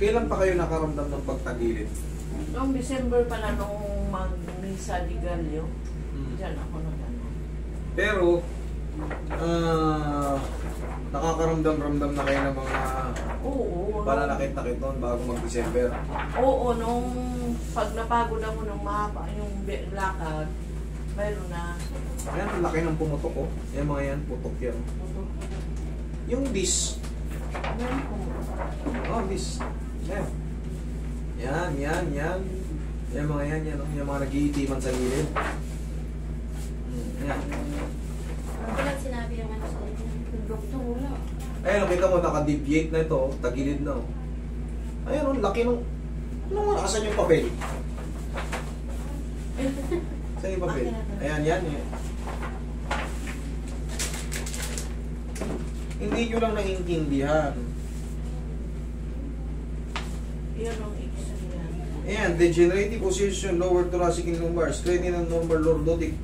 Kailan pa kayo nakaramdam ng pagtagilid? Noong December pala nung mag-misa di Gallo, dyan ako na gano'n. Pero, nakakaramdam-ramdam na kayo ng mga pananakit-nakit noon bago mag-December? Oo, nung pag napagod ako ng mahaba yung lakad, mayroon na. Ayan, ang laki ng pumutok ko. Yan mga yan, putok yan. Yung disc. Mayroon po. Oh, disc. Ayan. Yan. Yan mga yan, yan. Yung mga nag-iitiman sa gilid. Yan. Walang sinabi yung ano sa inyo. Yung doktor, wala. Ayan, nakita mo, naka-deviate na ito. Tagilid na. Ayan, ang laki nung... Ano nga, nakasan yung papel? Saan yung papel? Ayan, yan. Hindi nyo lang naiintindihan. Yan ang x-ray yan. Ayan, degenerative position, lower thoracic and lumbar, straightening ng normal lordotic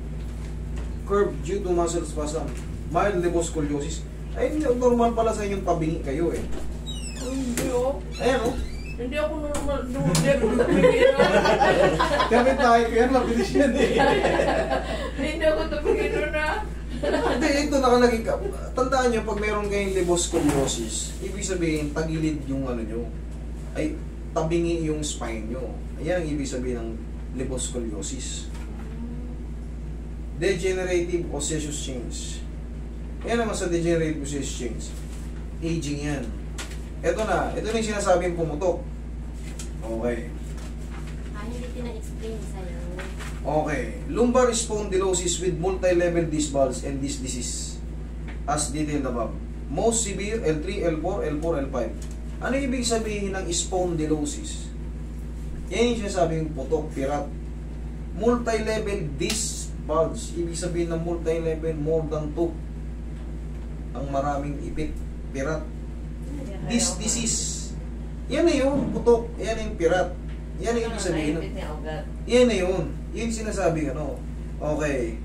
curve due to muscle spasm, mild levoscoliosis. Ay, normal pala sa inyong tabingi kayo eh. Hindi oh. Ayan oh. Hindi ako normal. Hindi ako tabingin. Kami tayo, kaya mabilis yan eh. Hindi ako tabingin na. Hindi, ito nakalagay ka. Tandaan nyo, pag meron kayong levoscoliosis, ibig sabihin, tagilid yung ano nyo. Ay, tabingi yung spine nyo. Ayan ang ibig sabihin ng levoscoliosis. Degenerative osseous change. Yan naman sa degenerative osseous change. Aging yan. Ito na yung sinasabing pumutok. Okay. Hindi tina-explain sa'yo. Okay. Lumbar spondylosis with multi-level disc bulge and disc disease. As detailed above. Most severe, L3, L4, L4, L5. Ano ibig sabihin ng spondylosis? Yan yung sinasabing putok, pirat. Multi-level disc bulge. Ibig sabihin ng multi-level, more than 2. Ang maraming ipit, pirat. Disc disease. Yan na yun, putok. Yan yung pirat. Yan ang ibig sabihin. Yan na yun. Yun sinasabi ano. Okay.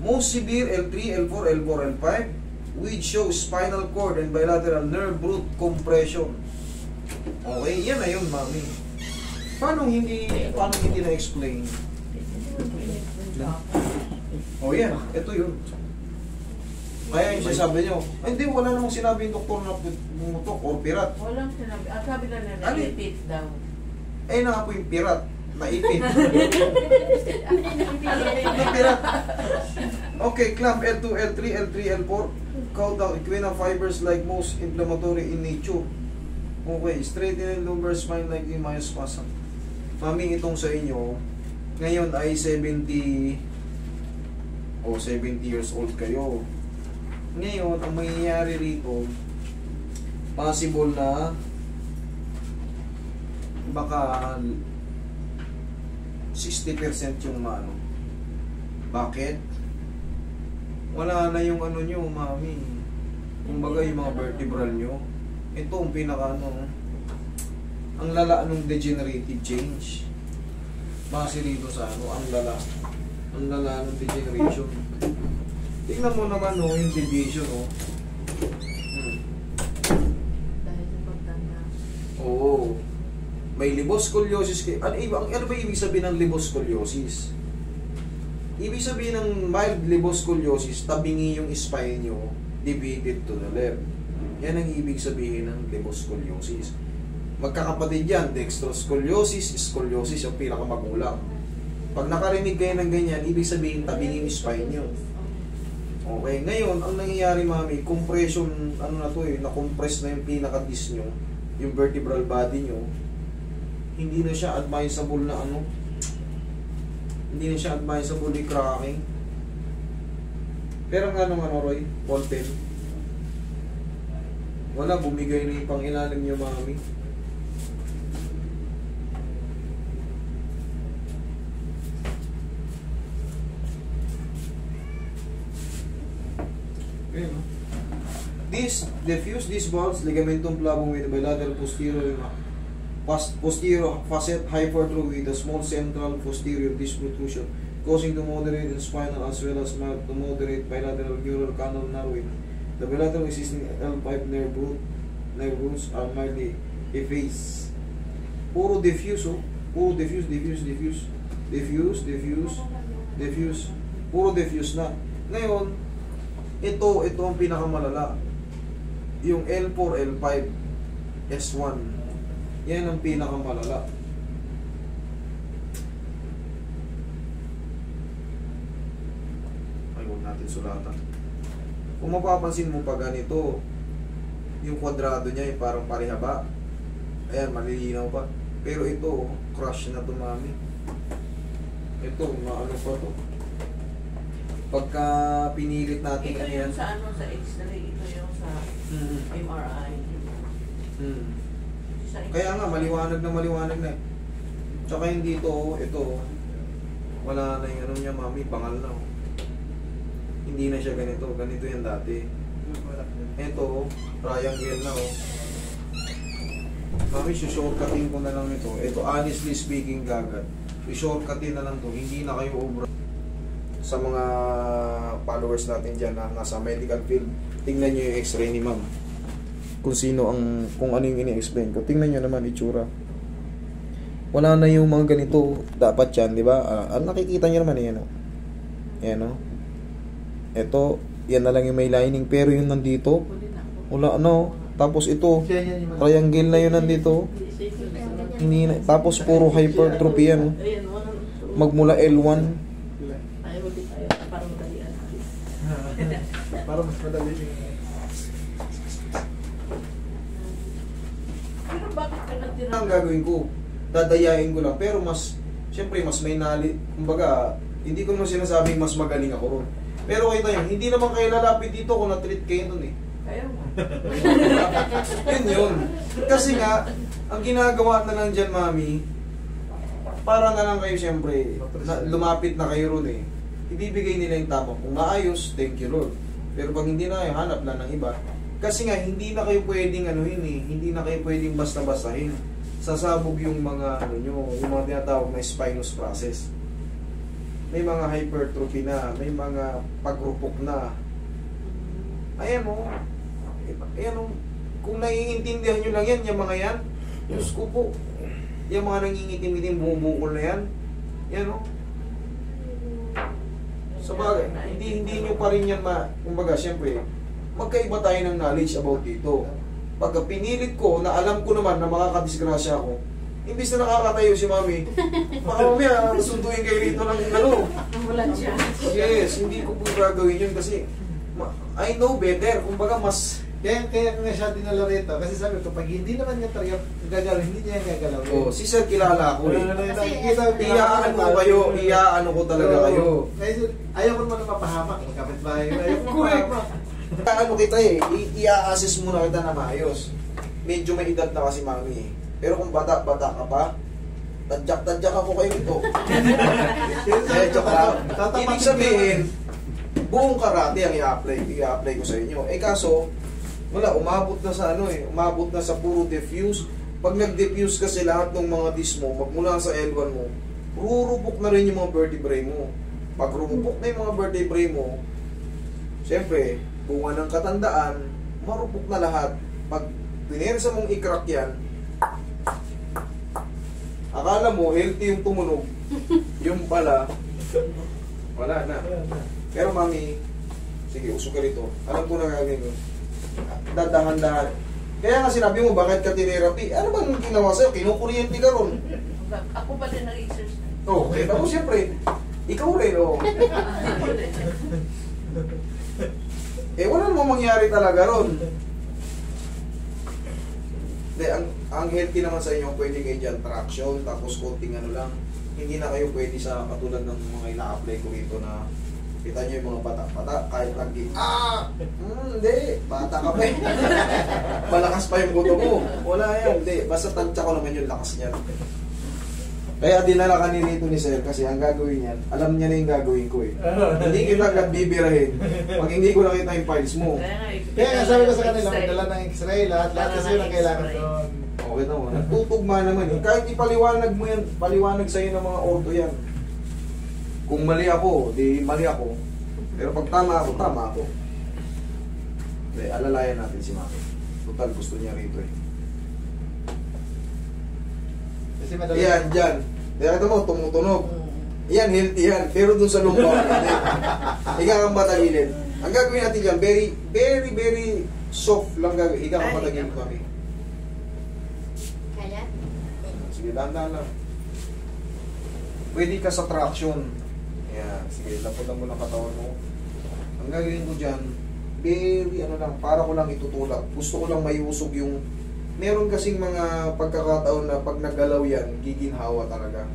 Most severe L3, L4, L4, L5 which show spinal cord and bilateral nerve root compression. Okay, yan na yun, mami. Paano hindi na-explain? Oh, yan. Ito yun. Kaya yung sinasabi nyo, ay hindi, wala namang sinabi yung doktor na pumutok or pirat. Walang sinabi. Ang sabi na nila, Ano? ipit daw. Eh na po yung pirat, naipit. Ano pirat? Okay, clamp L2, L3, L3, L4. Count down equina fibers like most inflammatory in nature. Okay, straighten lumbar spine like in myospasm. Mami, itong sa inyo, ngayon ay 70 o 70 years old kayo. Ngayon, ang mangyayari rito, possible na baka 60% yung mano. Bakit? Wala na yung ano nyo, mami. Kumbaga yung mga vertebral nyo. Ito ang pinaka ano, ang lala ng degenerative change. Base rito sa ano, ang lala ng degeneration. Tingnan mo naman no, yung deviation oh. Dahil sa pagtanda. Oo. May levoscoliosis kayo. Ano ba ibig sabihin ng levoscoliosis? Ibig sabihin ng mild levoscoliosis, tabingi yung spine nyo, deviated to the left. Yan ang ibig sabihin ng levoscoliosis. Magkakapatid yan, dextroscoliosis, scoliosis, yung pinakamagulang. Pag nakarinig kayo ng ganyan, ibig sabihin tabingi yung spine nyo. Okay, ngayon, ang nangyayari mami, compression, ano na to eh, na-compress na yung pinaka-disc nyo, yung vertebral body nyo, hindi na siya advisable na ano, hindi na siya advisable ni cracking. Pero nga nung ano Roy, ball pen, wala, bumigay na yung pang-ilalim nyo mami. This diffuse disc bulge, ligamentum flavum with bilateral posterior facet hypertrophy with a small central posterior disc protrusion, causing to moderate in spinal as well as mild to moderate bilateral neural canal narrowing. The bilateral existing L5 nerve roots are mildly effaced Puro diffuse, oh. Puro diffuse, diffuse, diffuse. Diffuse, diffuse, diffuse. Puro diffuse na. Ngayon, ito ang pinakamalala. Yung L4, L5, S1. Yan ang pinakamalala. Ay, huwag natin sulatan. Kung mapapansin mo pa ganito, yung kwadrado niya yung parang parehaba. Ayan, malilinaw pa. Pero ito, crush na to, mami. Ito, maano pa to. Pagka pinilit natin Ito yan. yung sa ano, sa X-ray, ito yung sa MRI. Sa Kaya nga, maliwanag na eh. Tsaka hindi ito, wala na yung ano niya, mami, bangal na. Oh. Hindi na siya ganito yan dati. Ito, triangle na oh. Mami, shortcutin ko na lang ito. Ito, honestly speaking, gagad. Shortcutin na lang to. Hindi na kayo obra. Sa mga followers natin dyan na nasa medical field, tingnan nyo yung x-ray ni ma'am. Kung ano yung ini-explain ko. Tingnan nyo naman itsura. Wala na yung mga ganito. Dapat yan, di ba? Nakikita nyo naman yan, oh. Yan, oh. Ito, yan na lang yung may lining. Pero yung nandito, wala, ano. Tapos ito, triangle na yun nandito. Hindi na, tapos puro hypertrophy yan, oh. Magmula L1. Para mas madali. Pero bakit ka nagtira? Ang gagawin ko, dadayain ko lang. Pero mas, syempre, mas may kumbaga, hindi ko naman sinasabing mas magaling ako ron. Pero kita nyo, hindi naman kayo lalapit dito kung na-treat kayo dun eh. Kaya mo. Yun. Kasi nga, ang ginagawa na lang dyan, mami, para na lang kayo syempre, lumapit na kayo ron eh. Ibibigay nila yung tama. Kung maayos, thank you Lord. Pero pag hindi na kayo, hanap lang ng iba. Kasi nga, hindi na kayo pwedeng hindi na kayo pwedeng basta-bastahin. Sasabog yung mga, yung mga tinatawag na spinous process. May mga hypertrophy na, may mga pagrupok na. Ayan o. Ayan o. Kung naiintindihan nyo lang yan, yung mga yan, Diyos ko po. Yung mga nangingitim-itim, bumubukol na yan. Yan o. So bagay, hindi nyo pa rin yan kumbaga, syempre, magkaiba tayo ng knowledge about dito. Pagka pinilit ko, na alam ko naman na makakadisgrasya ako, imbis na nakakatayo si mami, baka mamaya, sunduin kayo rito ng Ambulansya. Yes, hindi ko po gagawin yun kasi I know better. Kumbaga, mas Kaya ko nga siya dinala rito. Kasi sabi ko, pag hindi naman niya talaga gagalaw, hindi niya gagalaw. si Sir kilala ko eh. Kasi, Iyaano ko talaga kayo. Ayaw ko naman na mapahamak. Magkapit bahay. Ayaw ko mapahamak. Ano kita eh, i-assess muna kita na maayos. Medyo may edad na kasi mami eh. Pero kung bata-bata ka pa, tadyak ako kayo ito. Joke lang. Ibig sabihin, buong karate ang i-apply ko sa inyo. Eh kaso, wala, umabot na sa puro diffuse. Pag nag-diffuse kasi lahat ng mga disc mo, magmula sa L1 mo, rurupok na rin yung mga vertebrae mo. Pag rumupok na yung mga vertebrae mo, siyempre, bunga ng katandaan, marupok na lahat. Pag pinersa mong i-crack yan, akala mo, healthy yung tumunog, yung pala, wala na. Pero mami, sige, usok ka rito. Alam ko na gagawin ko. Dadahan-dahan. Kaya nga sinabi mo, bakit ka tinerapi? Ano bang ginawa sa'yo? Kinukuryente ka ron. Ako ba din nag-exercise? Okay, tapos siyempre, ikaw rin, oh. Wala namang mangyari talaga ron. Hindi, ang healthy naman sa inyo, pwede kayo dyan, traction, tapos konting lang. Hindi na kayo pwede sa katulad ng mga ina-apply ko rito na kita nyo yung mga bata-bata, kahit lagi, hindi, bata ka pa eh. Malakas pa yung buto mo. Wala yan, hindi. Basta tansya ko naman yung lakas niyan. Kaya dinala ka ni Rito ni Sir kasi ang gagawin niyan, alam niya na yung gagawin ko eh. Hindi kita agad bibirahin pag hindi ko nakita yung files mo. Kaya nga sabi ko sa kanila, magdala ng x-ray, lahat kasi yun ang kailangan doon. Okay naman, nagtutugma naman eh. Kahit ipaliwanag mo yan, paliwanag sa'yo ng mga orto yan. Kung mali ako, di mali ako. Pero pag tama ako, tama ako. Hindi, alalayan natin si Mami. Total, gusto niya rito eh. Kasi madali. Yan, dyan. Kaya mo, tumutunog. Yan, healthy yan. Pero dun sa lumbar, hindi. Higa kang matagilid. Ang gagawin natin dyan, very soft lang gagawin. Higa kang matagilid, mami. Kaya? Sige, dahan-dahan lang. Pwede ka sa traction. Yan, sige, lapot lang mo ng katawan mo. Ang gagawin ko dyan, very para ko lang itutulak. Gusto ko lang maiusog yung... Meron kasing mga pagkakataon na pag naggalaw yan, giginhawa talaga.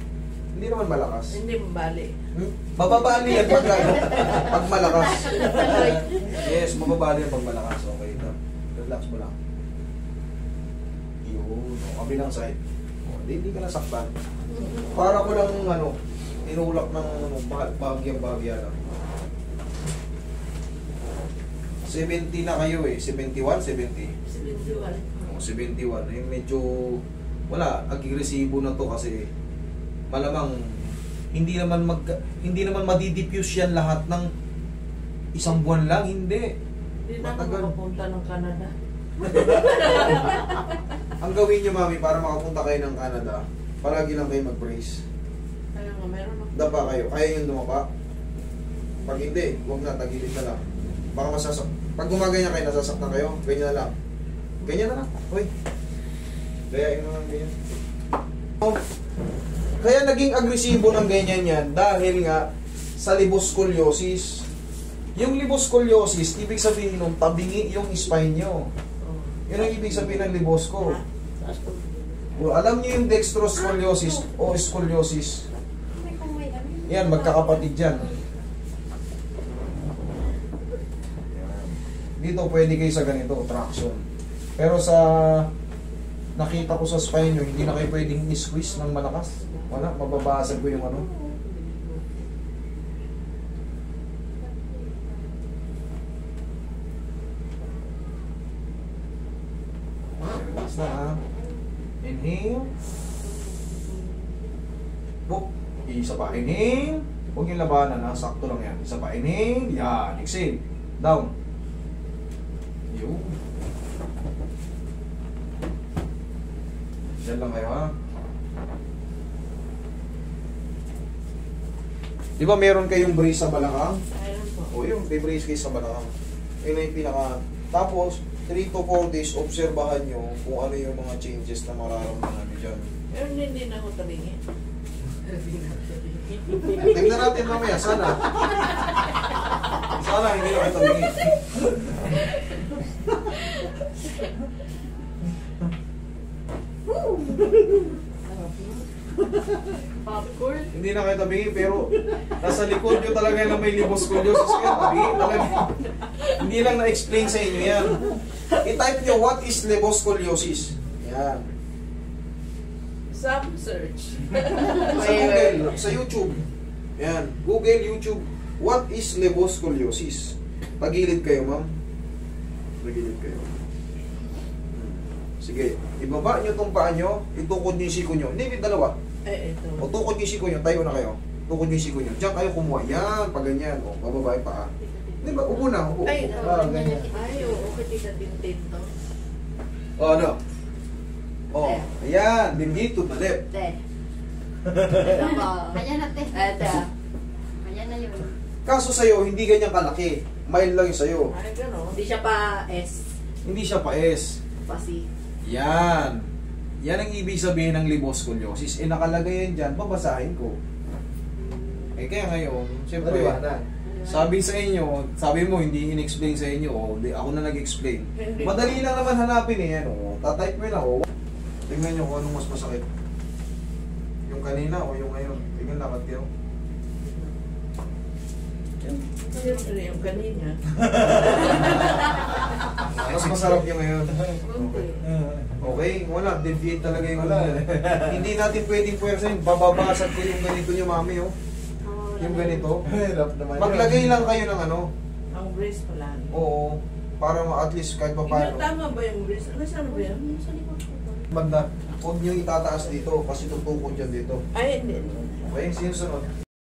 Hindi naman malakas. Hindi mabali. Mababali yan pag malakas. Yes, mababali yan pag malakas. Okay, ito. Relax mo lang. Yun. Kabilang side. Hindi ka nasaktan. Para ko lang, inulak ng bahagya lang. 70 na kayo eh. 71, 70. 71. Eh, medyo wala, agresibo na to kasi malamang hindi naman madidiffuse yan lahat ng isang buwan lang, hindi. Hindi na ako Matagal. makapunta ng Canada. Ang gawin nyo, mami, para makapunta kayo ng Canada, palagi lang kayo mag-brace. Kaya nga, meron ako. Dapa kayo. Kaya yung dumapa? Pag hindi, huwag na, tagilid na lang. Baka pag gumaganyan kayo, nasasaktan kayo, ganyan na lang. Ganyan na lang. Uy. Gayain mo lang ganyan. Kaya naging agresibo ng ganyan yan dahil nga sa liboscoliosis. Yung liboscoliosis, ibig sabihin nung tabingi yung spine nyo. Yun ang ibig sabihin ng libosco. Alam niyo yung dextroscoliosis o scoliosis. Yan, magkakapatid yan. Dito pwede kayo sa ganito, traction. Pero sa nakita ko sa spine nyo, hindi na kayo pwedeng i-squeeze ng malakas. Wala, mababasag ko yung Relax na ha. Inhale. Boop. Isa pa. Inhale. Huwag yung labanan ha. Sakto lang yan. Isa pa. Inhale. Yan. Exhale. Down. Yun. Diyan lang kayo ha. Di ba meron kayong brace sa balakang? Ayun po. O yun, may brace kayo sa balakang. Yun na yung pinaka... Tapos, 3 to 4 days, obserbahan nyo kung ano yung mga changes na mararamdaman nyo dyan. Pero hindi na ako tabingin. Tingnan natin mamaya, sana. Sana hindi na kayo tabingin. Popcorn. Hindi na kayo tabingin, pero nasa likod nyo talaga na may liboscoliosis kayo. Tabingin talaga. Hindi lang na-explain sa inyo yan. I-type nyo, what is liboscoliosis? Yan. Some search. Sa Google, sa YouTube. Yan. Google, YouTube, what is liboscoliosis? Tagilid kayo, ma'am. Tagilid kayo. Sige, ibaba nyo tong paa nyo, itukod nyo yung siko nyo. Hindi, may dalawa. Ito. O, tukod yung siko nyo, tayo na kayo. Tukod yung siko nyo. Diyan kayo kumuha. Yan, pag ganyan. O, bababa yung paa. Hindi ba, upo na, upo. Ay, Ganyan. Ay, oo, kita tintin to. O, ano? O, ayan, dinggit to the left. Ayan na, te. Ayan na yun. Kaso sa'yo, hindi ganyan kalaki. Mild lang yung sa'yo. Ay, gano'n. Hindi siya pa S. Hindi siya pa-S. Pasi. Yan. Yan ang ibig sabihin ng liboscoliosis. Eh, nakalagay yan dyan, babasahin ko. Eh, kaya ngayon, siyempre, sabi sa inyo, sabi mo, hindi in-explain sa inyo, o, ako na nag-explain. Hindi. Madali lang naman hanapin eh, ano, tatype mo lang, o. Tingnan nyo kung anong mas masakit. Yung kanina o yung ngayon. Tingnan lakad kayo. Siyempre, yung kanina. Mas masarap yung ngayon. Okay. Okay, wala, deviate talaga yung hindi natin pwedeng puwersahin. Bababasag ko yung ganito nyo, mami, oh. Yung ganito. Maglagay lang kayo ng ano. Ang brace pala. Oo. Para at least kahit pa paano. Tama ba yung brace? Saan ba yan? Sa likod ko. Banda, huwag nyo itataas dito kasi tutukod dyan dito. Ay, hindi. Okay, sinusunod.